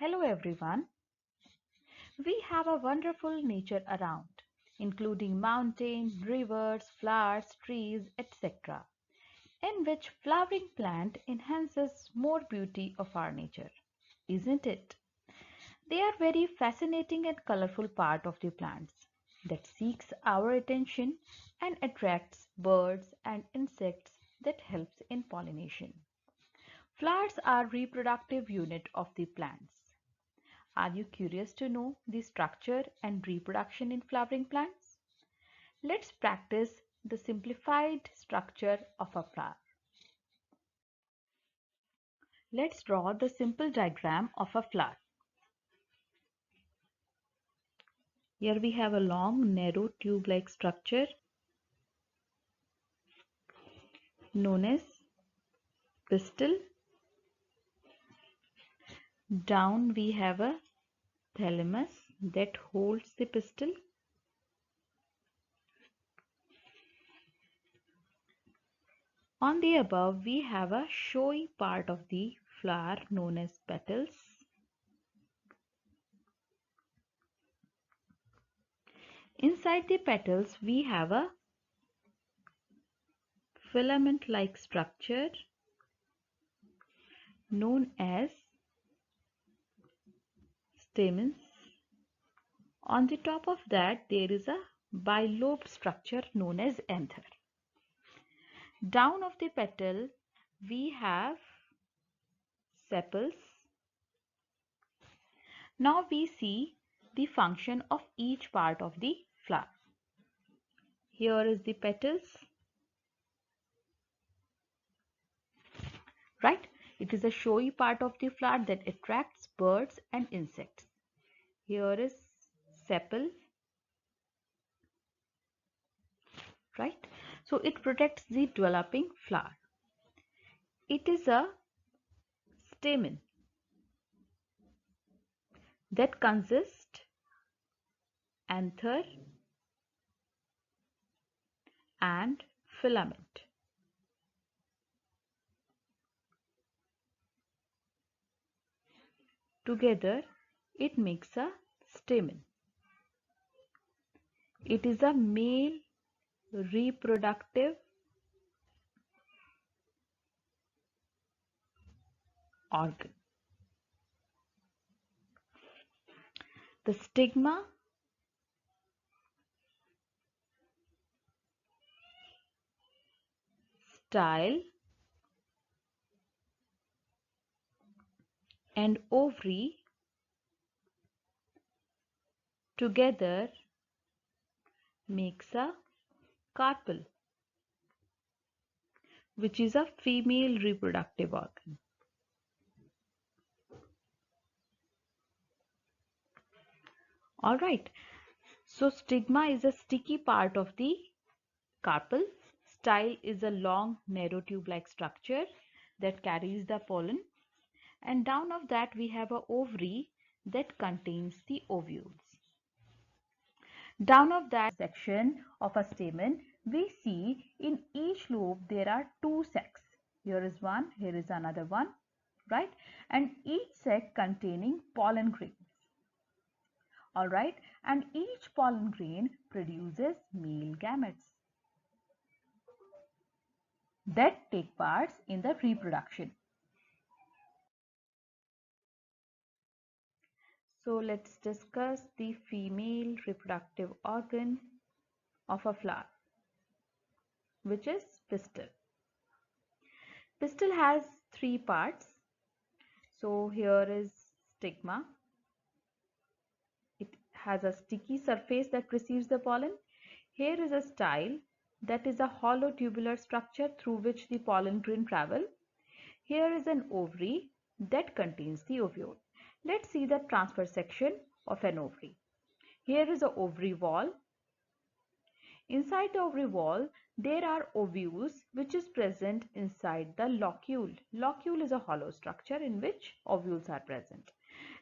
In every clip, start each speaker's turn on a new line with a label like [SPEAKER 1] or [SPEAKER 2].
[SPEAKER 1] Hello everyone. We have a wonderful nature around, including mountains, rivers, flowers, trees, etc., in which flowering plant enhances more beauty of our nature, isn't it? They are very fascinating and colorful part of the plants that seeks our attention and attracts birds and insects that helps in pollination. Flowers are reproductive unit of the plants. Are you curious to know the structure and reproduction in flowering plants? Let's practice the simplified structure of a flower. Let's draw the simple diagram of a flower. Here we have a long, narrow tube-like structure known as pistil. Down we have a thalamus that holds the pistil. On the above we have a showy part of the flower known as petals. Inside the petals we have a filament-like structure known as stamens. On the top of that there is a bilobed structure known as anther. Down of the petal we have sepals. Now we see the function of each part of the flower. Here is the petals, right? It is a showy part of the flower that attracts birds and insects. Here is sepal, right? So it protects the developing flower. It is a stamen that consists anther and filament. Together it makes a stamen. It is a male reproductive organ. The stigma style and ovary together makes a carpel, which is a female reproductive organ. Alright, so stigma is a sticky part of the carpel. Style is a long, narrow tube-like structure that carries the pollen. And down of that we have a ovary that contains the ovules. Down of that section of a stamen, we see in each lobe there are two sacs. Here is one, here is another one, right? And each sac containing pollen grains. Alright, and each pollen grain produces male gametes that take parts in the reproduction. So let's discuss the female reproductive organ of a flower, which is pistil. Pistil has three parts. So here is stigma. It has a sticky surface that receives the pollen. Here is a style, that is a hollow tubular structure through which the pollen grain travel. Here is an ovary that contains the ovule. Let's see the transverse section of an ovary. Here is the ovary wall. Inside the ovary wall, there are ovules which is present inside the locule. Locule is a hollow structure in which ovules are present.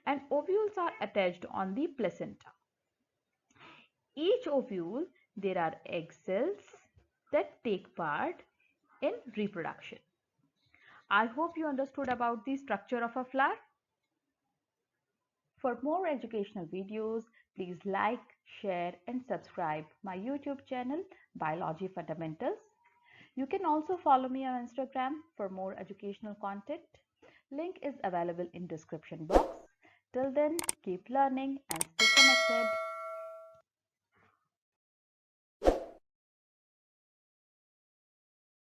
[SPEAKER 1] And ovules are attached on the placenta. Each ovule, there are egg cells that take part in reproduction. I hope you understood about the structure of a flower. For more educational videos, please like, share and subscribe my YouTube channel Biology Fundamentals. You can also follow me on Instagram for more educational content. Link is available in description box. Till then, keep learning and stay connected.